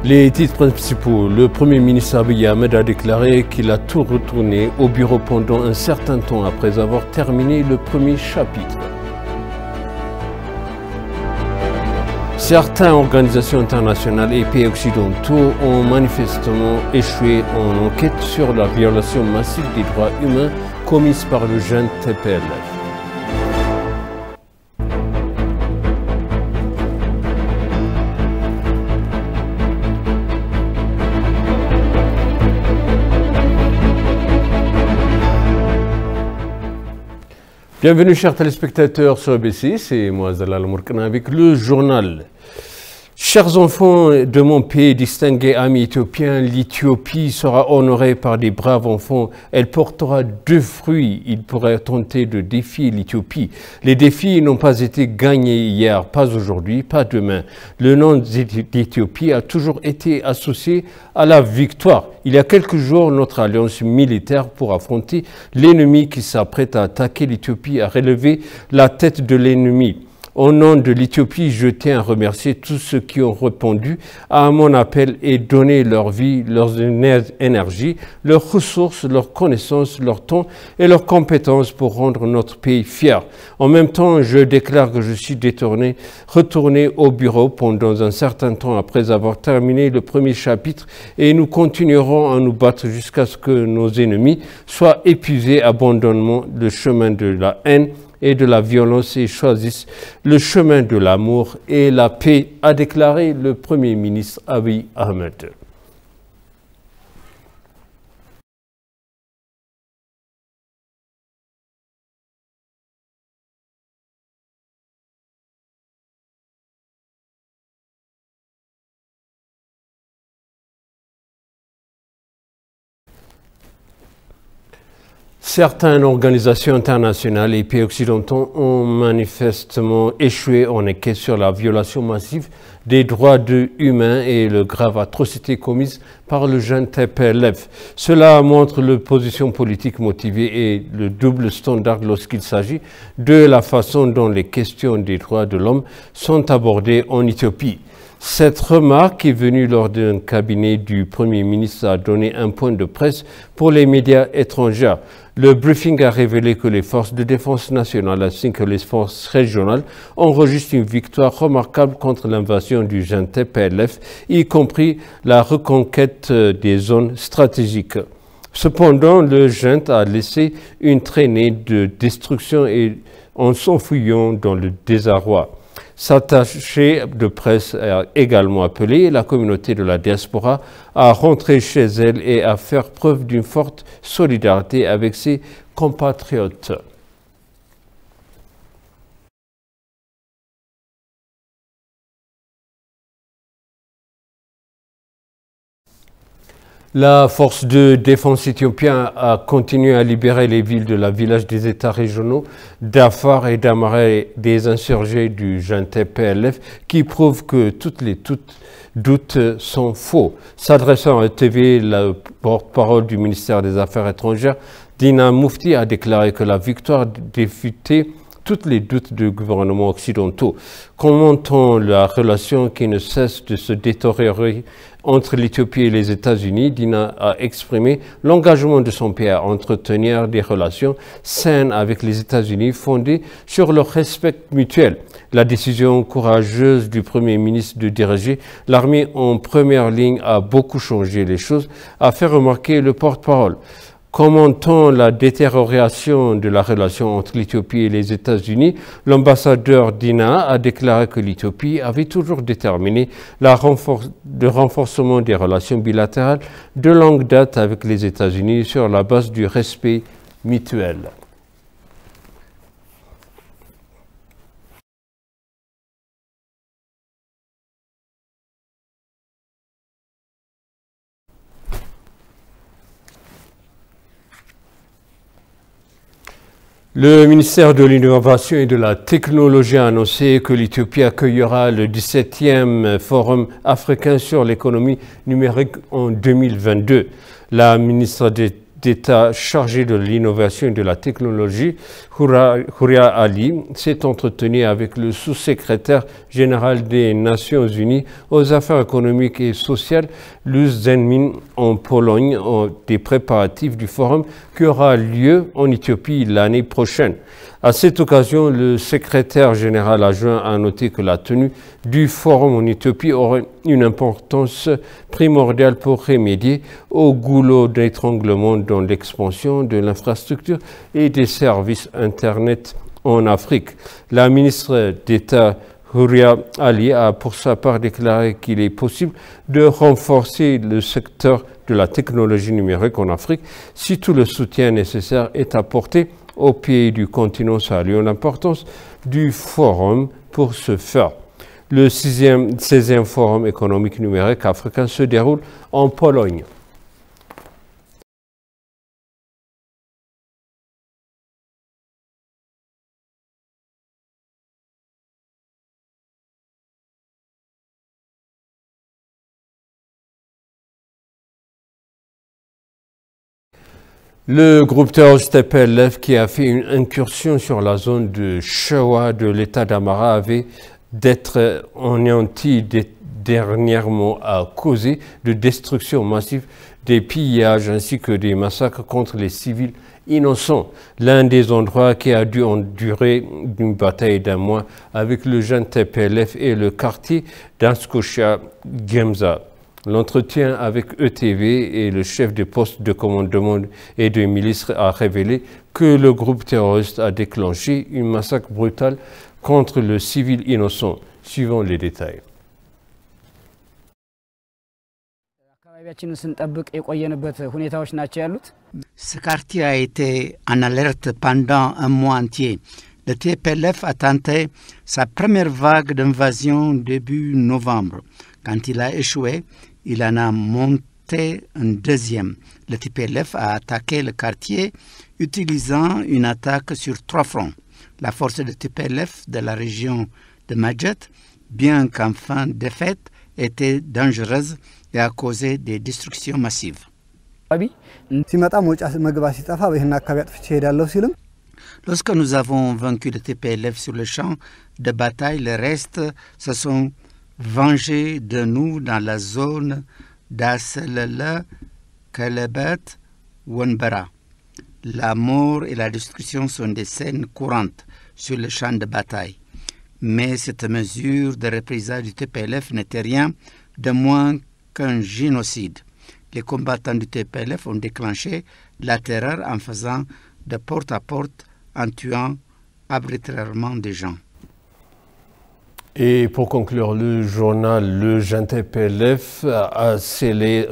Les titres principaux. Le Premier ministre Abiy Ahmed a déclaré qu'il a tout retourné au bureau pendant un certain temps après avoir terminé le premier chapitre. Certaines organisations internationales et pays occidentaux ont manifestement échoué en enquête sur la violation massive des droits humains commise par le jeune TPLF. Bienvenue chers téléspectateurs sur ABC, c'est moi Zalal Mourkana avec le journal. Chers enfants de mon pays, distingués amis éthiopiens, l'Éthiopie sera honorée par des braves enfants. Elle portera deux fruits. Ils pourraient tenter de défier l'Éthiopie. Les défis n'ont pas été gagnés hier, pas aujourd'hui, pas demain. Le nom d'Éthiopie a toujours été associé à la victoire. Il y a quelques jours, notre alliance militaire pour affronter l'ennemi qui s'apprête à attaquer l'Éthiopie a relevé la tête de l'ennemi. Au nom de l'Éthiopie, je tiens à remercier tous ceux qui ont répondu à mon appel et donné leur vie, leur énergie, leurs ressources, leurs connaissances, leur temps et leurs compétences pour rendre notre pays fier. En même temps, je déclare que je suis retourné au bureau pendant un certain temps après avoir terminé le premier chapitre et nous continuerons à nous battre jusqu'à ce que nos ennemis soient épuisés, abandonnent le chemin de la haine et de la violence et choisissent le chemin de l'amour et la paix, a déclaré le Premier ministre Abiy Ahmed. Certaines organisations internationales et pays occidentaux ont manifestement échoué en enquête sur la violation massive des droits humains et les graves atrocités commises par le jeune TPLF. Cela montre la position politique motivée et le double standard lorsqu'il s'agit de la façon dont les questions des droits de l'homme sont abordées en Éthiopie. Cette remarque est venue lors d'un cabinet du Premier ministre a donné un point de presse pour les médias étrangers. Le briefing a révélé que les forces de défense nationale ainsi que les forces régionales enregistrent une victoire remarquable contre l'invasion du jeune TPLF, y compris la reconquête des zones stratégiques. Cependant, le junte a laissé une traînée de destruction et en s'enfuyant dans le désarroi. Cet attaché de presse a également appelé la communauté de la diaspora à rentrer chez elle et à faire preuve d'une forte solidarité avec ses compatriotes. La force de défense éthiopienne a continué à libérer les villes de la village des États régionaux d'Afar et d'Amara des insurgés du jeune TPLF qui prouvent que tous les doutes sont faux. S'adressant à TV, le porte-parole du ministère des Affaires étrangères, Dina Mufti, a déclaré que la victoire défutait tous les doutes du gouvernement occidentaux. Commentant la relation qui ne cesse de se détériorer entre l'Éthiopie et les États-Unis, Dina a exprimé l'engagement de son pays à entretenir des relations saines avec les États-Unis fondées sur le respect mutuel. La décision courageuse du Premier ministre de diriger l'armée en première ligne a beaucoup changé les choses, a fait remarquer le porte-parole. Commentant la détérioration de la relation entre l'Éthiopie et les États-Unis, l'ambassadeur Dina a déclaré que l'Éthiopie avait toujours déterminé le renforcement des relations bilatérales de longue date avec les États-Unis sur la base du respect mutuel. Le ministère de l'Innovation et de la Technologie a annoncé que l'Éthiopie accueillera le 17e Forum africain sur l'économie numérique en 2022. La ministre d'État chargée de l'innovation et de la technologie, Houria Ali s'est entretenu avec le sous-secrétaire général des Nations Unies aux affaires économiques et sociales, Luz Zenmin, en Pologne, des préparatifs du forum qui aura lieu en Éthiopie l'année prochaine. À cette occasion, le secrétaire général adjoint a noté que la tenue du forum en Éthiopie aurait une importance primordiale pour remédier au goulot d'étranglement dans l'expansion de l'infrastructure et des services Internet en Afrique. La ministre d'État Houria Ali a pour sa part déclaré qu'il est possible de renforcer le secteur de la technologie numérique en Afrique si tout le soutien nécessaire est apporté aux pays du continent saluant l'importance du forum pour ce faire. Le 16e forum économique numérique africain se déroule en Pologne. Le groupe terroriste TPLF qui a fait une incursion sur la zone de Shewa de l'État d'Amara avait d'être anéanti dernièrement à cause de destruction massive, des pillages ainsi que des massacres contre les civils innocents. L'un des endroits qui a dû endurer une bataille d'un mois avec le jeune TPLF est le quartier d'Anskocha Gemza. L'entretien avec ETV et le chef des postes de commandement et de milice a révélé que le groupe terroriste a déclenché un massacre brutal contre le civil innocent. Suivons les détails. Ce quartier a été en alerte pendant un mois entier. Le TPLF a tenté sa première vague d'invasion début novembre. Quand il a échoué, il en a monté un deuxième. Le TPLF a attaqué le quartier utilisant une attaque sur 3 fronts. La force de TPLF de la région de Majet, bien qu'enfin défaite, était dangereuse et a causé des destructions massives. Lorsque nous avons vaincu le TPLF sur le champ de bataille, les restes se sont vengés de nous dans la zone d'Asselele, Kelebet, Wenbera. La mort et la destruction sont des scènes courantes sur le champ de bataille. Mais cette mesure de représailles du TPLF n'était rien de moins qu'un génocide. Les combattants du TPLF ont déclenché la terreur en faisant de porte à porte, en tuant arbitrairement des gens. Et pour conclure le journal, le jeune TPLF a scellé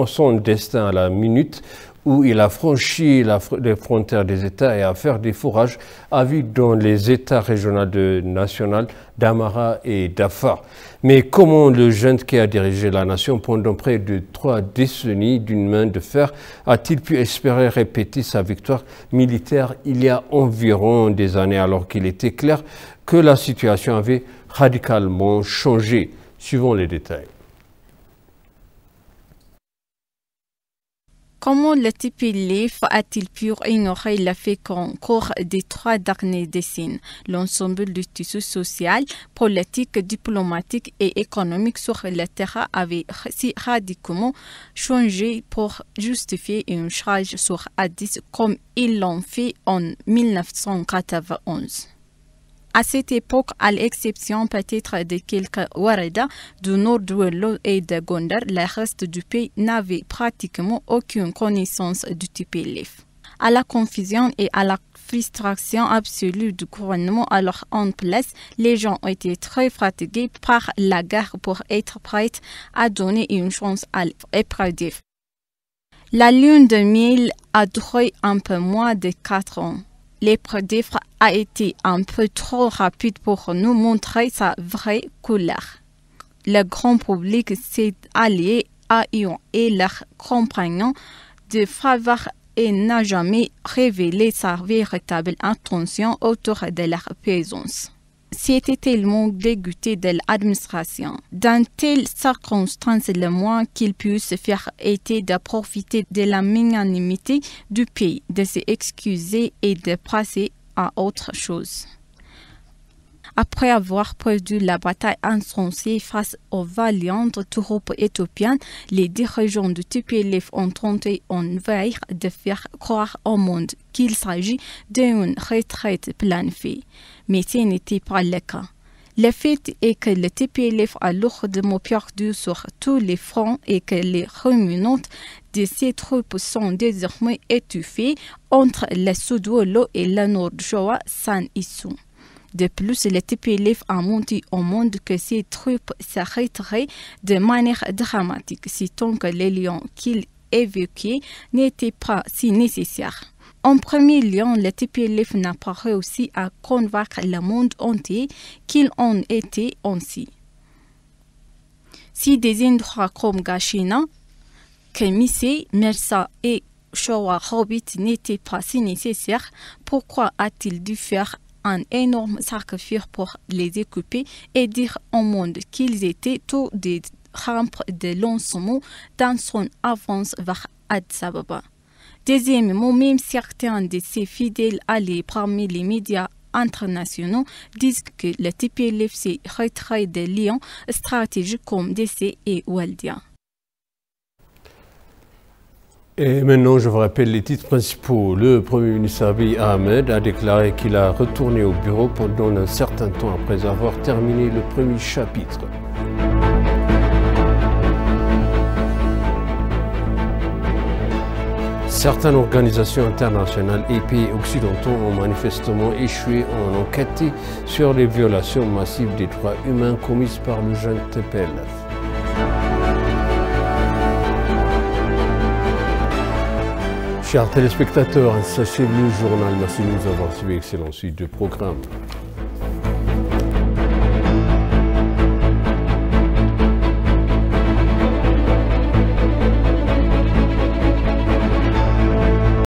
son destin à la minute où il a franchi les frontières des États et a fait des fourrages à vue dans les États régionaux nationaux d'Amara et d'Afar. Mais comment le jeune qui a dirigé la nation pendant près de 3 décennies d'une main de fer a-t-il pu espérer répéter sa victoire militaire il y a environ des années alors qu'il était clair que la situation avait radicalement changé? Suivons les détails. Comment le TPLF a-t-il pu ignorer le fait qu'au cours des 3 dernières décennies, l'ensemble du tissu social, politique, diplomatique et économique sur le terrain avait si radicalement changé pour justifier une charge sur Addis comme ils l'ont fait en 1991? À cette époque, à l'exception peut-être de quelques Warada du nord de Wello et de Gondar, le reste du pays n'avait pratiquement aucune connaissance du TPLF. À la confusion et à la frustration absolue du gouvernement alors en place, les gens ont été très fatigués par la guerre pour être prêts à donner une chance à l'épreuve. La lune de miel a duré un peu moins de 4 ans. L'épreuve a été un peu trop rapide pour nous montrer sa vraie couleur. Le grand public s'est allié à eux et leurs compagnons de faveur et n'a jamais révélé sa véritable intention autour de leur présence. C'était tellement dégoûté de l'administration. Dans telles circonstances, le moins qu'il puisse faire était de profiter de la magnanimité du pays, de s'excuser et de passer à autre chose. Après avoir perdu la bataille insensée face aux valiantes troupes éthiopiennes, les dirigeants du TPLF ont tenté envers de faire croire au monde qu'il s'agit d'une retraite planifiée. Mais ce n'était pas le cas. Le fait est que le TPLF a lourdement perdu sur tous les fronts et que les ruminantes de ces troupes sont désormais étouffées entre le Sud-Ouest et le Nord-Shoa sans issue. De plus, le TPLF a montré au monde que ces troupes s'arrêteraient de manière dramatique, si tant que les lions qu'il évoquait n'étaient pas si nécessaires. En premier lieu, le TPLF n'a pas réussi à convaincre le monde entier qu'il en était ainsi. Si des endroits comme Gashina, Kemise, Mersa et Showa Hobbit n'étaient pas si nécessaires, pourquoi a-t-il dû faire un énorme sacrifice pour les occuper et dire au monde qu'ils étaient tous des rampes de lancement dans son avance vers Addis Ababa. Deuxièmement, même certains de ses fidèles alliés parmi les médias internationaux disent que le TPLF s'est retiré des lions stratégiques comme DC et Waldia. Et maintenant, je vous rappelle les titres principaux. Le Premier ministre Abiy Ahmed a déclaré qu'il a retourné au bureau pendant un certain temps après avoir terminé le premier chapitre. Certaines organisations internationales et pays occidentaux ont manifestement échoué en enquêter sur les violations massives des droits humains commises par le jeune TPLF. Chers téléspectateurs, sachez le journal. Merci de nous avoir suivi. Excellente suite de programme.